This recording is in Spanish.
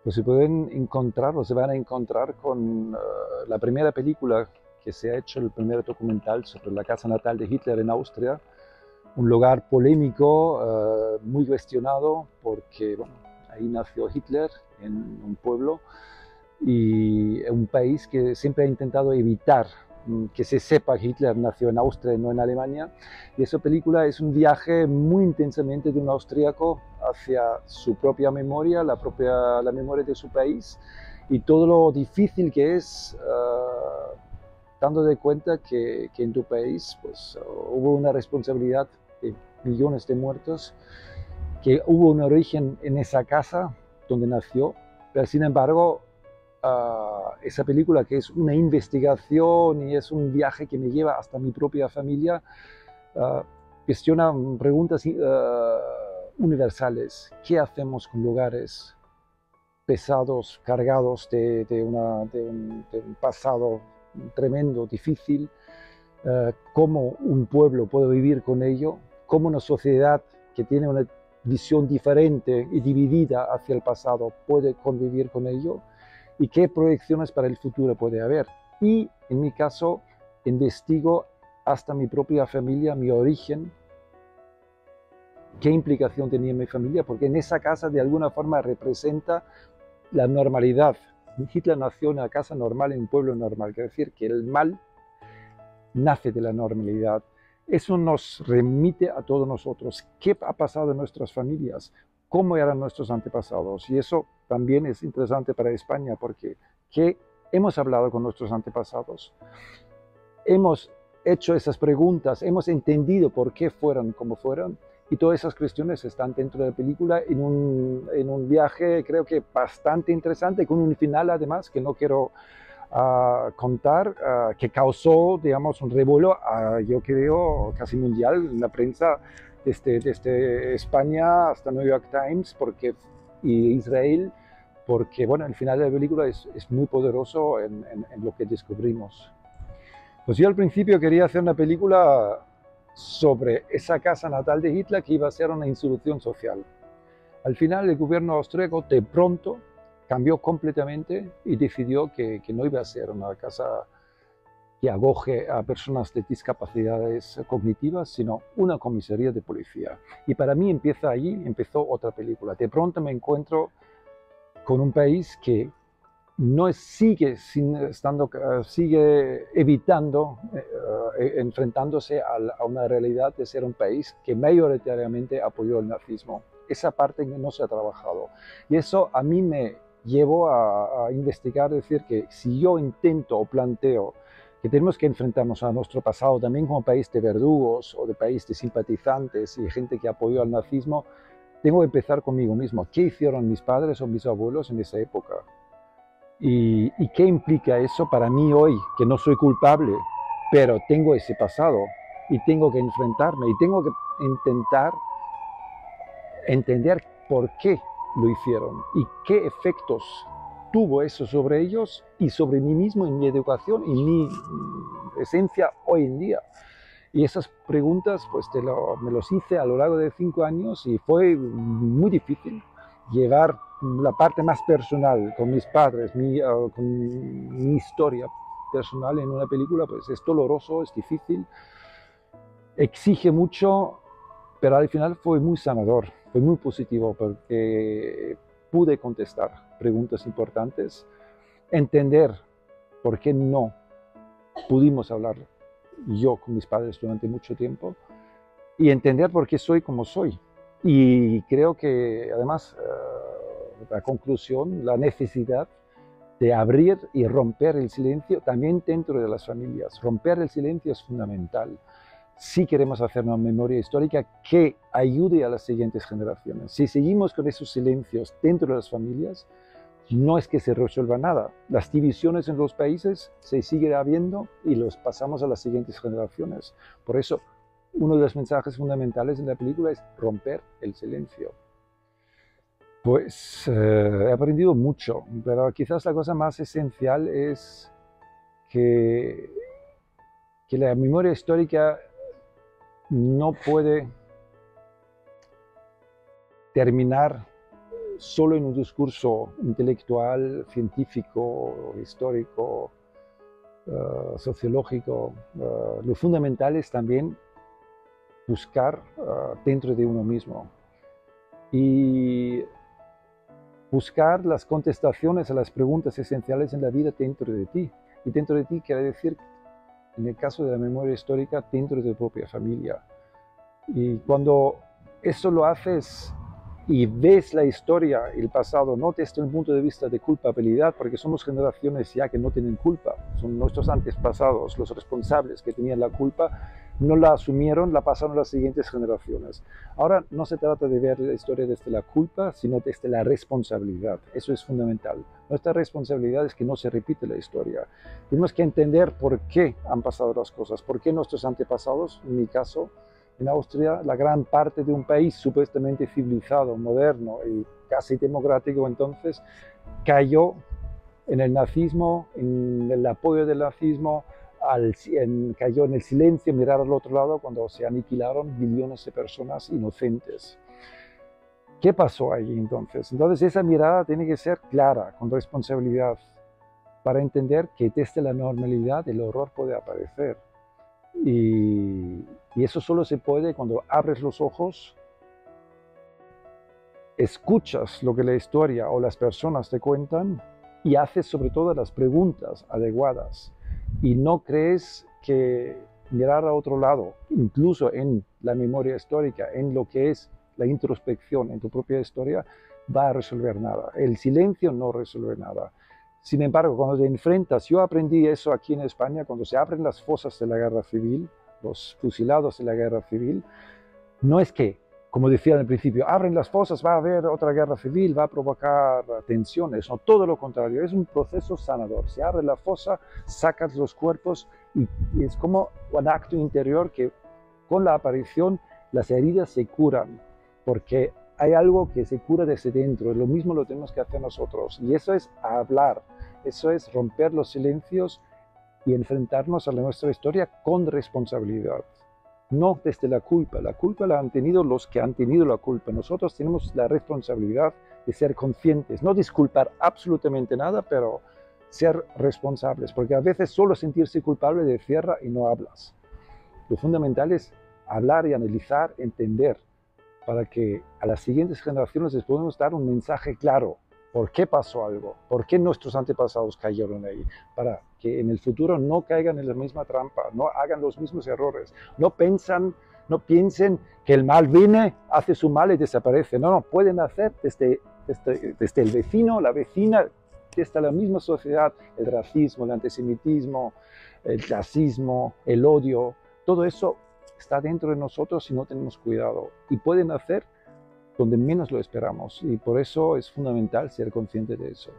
Pues se pueden encontrar o se van a encontrar con la primera película que se ha hecho, el primer documental sobre la casa natal de Hitler en Austria, un lugar polémico, muy cuestionado, porque bueno, ahí nació Hitler en un pueblo y un país que siempre ha intentado evitar que se sepa que Hitler nació en Austria y no en Alemania. Y esa película es un viaje muy intensamente de un austríaco hacia su propia memoria, la memoria de su país y todo lo difícil que es dando de cuenta que en tu país pues, hubo una responsabilidad de millones de muertos, que hubo un origen en esa casa donde nació, pero sin embargo esa película, que es una investigación y es un viaje que me lleva hasta mi propia familia, uh, cuestiona preguntas universales. ¿Qué hacemos con lugares pesados, cargados de un pasado tremendo, difícil? ¿Cómo un pueblo puede vivir con ello? ¿Cómo una sociedad que tiene una visión diferente y dividida hacia el pasado puede convivir con ello? ¿Y qué proyecciones para el futuro puede haber? Y en mi caso, investigo hasta mi propia familia, mi origen, qué implicación tenía mi familia, porque en esa casa de alguna forma representa la normalidad. Hitler nació en una casa normal, en un pueblo normal, quiere decir que el mal nace de la normalidad. Eso nos remite a todos nosotros. ¿Qué ha pasado en nuestras familias? ¿Cómo eran nuestros antepasados? Y eso también es interesante para España, porque ¿qué hemos hablado con nuestros antepasados? Hemos hecho esas preguntas, hemos entendido por qué fueron como fueron, y todas esas cuestiones están dentro de la película en un viaje, creo que bastante interesante, con un final además que no quiero contar, que causó, digamos, un revuelo, yo creo, casi mundial en la prensa, desde España hasta New York Times y Israel, porque, bueno, el final de la película es muy poderoso en lo que descubrimos. Pues yo al principio quería hacer una película sobre esa casa natal de Hitler que iba a ser una institución social. Al final el gobierno austríaco de pronto cambió completamente y decidió que no iba a ser una casa que acoge a personas de discapacidades cognitivas, sino una comisaría de policía. Y para mí empieza allí, empezó otra película. De pronto me encuentro con un país que no sigue evitando, enfrentándose a una realidad de ser un país que mayoritariamente apoyó el nazismo. Esa parte no se ha trabajado. Y eso a mí me llevó a investigar, decir que si yo intento o planteo que tenemos que enfrentarnos a nuestro pasado también como país de verdugos o de país de simpatizantes y gente que apoyó al nazismo, tengo que empezar conmigo mismo. ¿Qué hicieron mis padres o mis abuelos en esa época? ¿Y qué implica eso para mí hoy? Que no soy culpable, pero tengo ese pasado y tengo que enfrentarme y tengo que intentar entender por qué lo hicieron y qué efectos tuvo eso sobre ellos y sobre mí mismo y mi educación y mi esencia hoy en día. Y esas preguntas pues me los hice a lo largo de 5 años y fue muy difícil llevar la parte más personal con mis padres, con mi historia personal en una película, pues es doloroso, es difícil, exige mucho, pero al final fue muy sanador, fue muy positivo porque pude contestar preguntas importantes, entender por qué no pudimos hablar yo con mis padres durante mucho tiempo y entender por qué soy como soy. Y creo que además la conclusión, la necesidad de abrir y romper el silencio también dentro de las familias. Romper el silencio es fundamental si queremos hacer una memoria histórica que ayude a las siguientes generaciones. Si seguimos con esos silencios dentro de las familias, no es que se resuelva nada. Las divisiones en los países se siguen habiendo y los pasamos a las siguientes generaciones. Por eso, uno de los mensajes fundamentales de la película es romper el silencio. Pues he aprendido mucho, pero quizás la cosa más esencial es que, que la memoria histórica no puede terminar solo en un discurso intelectual, científico, histórico, sociológico. Lo fundamental es también buscar dentro de uno mismo y buscar las contestaciones a las preguntas esenciales en la vida dentro de ti. Y dentro de ti quiere decir, en el caso de la memoria histórica, dentro de tu propia familia. Y cuando eso lo haces y ves la historia y el pasado no desde un punto de vista de culpabilidad, porque somos generaciones ya que no tienen culpa, son nuestros antepasados los responsables que tenían la culpa, no la asumieron, la pasaron a las siguientes generaciones. Ahora no se trata de ver la historia desde la culpa, sino desde la responsabilidad. Eso es fundamental. Nuestra responsabilidad es que no se repite la historia. Tenemos que entender por qué han pasado las cosas, por qué nuestros antepasados, en mi caso, en Austria, la gran parte de un país supuestamente civilizado, moderno y casi democrático entonces, cayó en el nazismo, en el apoyo del nazismo, cayó en el silencio, mirar al otro lado cuando se aniquilaron millones de personas inocentes. ¿Qué pasó allí entonces? Entonces esa mirada tiene que ser clara, con responsabilidad, para entender que desde la normalidad el horror puede aparecer. Y eso solo se puede cuando abres los ojos, escuchas lo que la historia o las personas te cuentan y haces sobre todo las preguntas adecuadas. Y no crees que mirar a otro lado, incluso en la memoria histórica, en lo que es la introspección en tu propia historia, va a resolver nada. El silencio no resuelve nada. Sin embargo, cuando te enfrentas, yo aprendí eso aquí en España, cuando se abren las fosas de la guerra civil, los fusilados de la guerra civil, no es que, como decía al principio, abren las fosas, va a haber otra guerra civil, va a provocar tensiones, no, todo lo contrario, es un proceso sanador. Se abre la fosa, sacas los cuerpos y es como un acto interior que con la aparición las heridas se curan, porque hay algo que se cura desde dentro, lo mismo lo tenemos que hacer nosotros, y eso es hablar, eso es romper los silencios y enfrentarnos a nuestra historia con responsabilidad, no desde la culpa la han tenido los que han tenido la culpa, nosotros tenemos la responsabilidad de ser conscientes, no disculpar absolutamente nada, pero ser responsables, porque a veces solo sentirse culpable te cierra y no hablas. Lo fundamental es hablar y analizar, entender, para que a las siguientes generaciones les podamos dar un mensaje claro. ¿Por qué pasó algo? ¿Por qué nuestros antepasados cayeron ahí? Para que en el futuro no caigan en la misma trampa, no hagan los mismos errores, no piensen que el mal viene, hace su mal y desaparece. No, pueden hacer desde el vecino, la vecina, desde la misma sociedad, el racismo, el antisemitismo, el clasismo, el odio, todo eso está dentro de nosotros si no tenemos cuidado. Y pueden hacer donde menos lo esperamos. Y por eso es fundamental ser consciente de eso.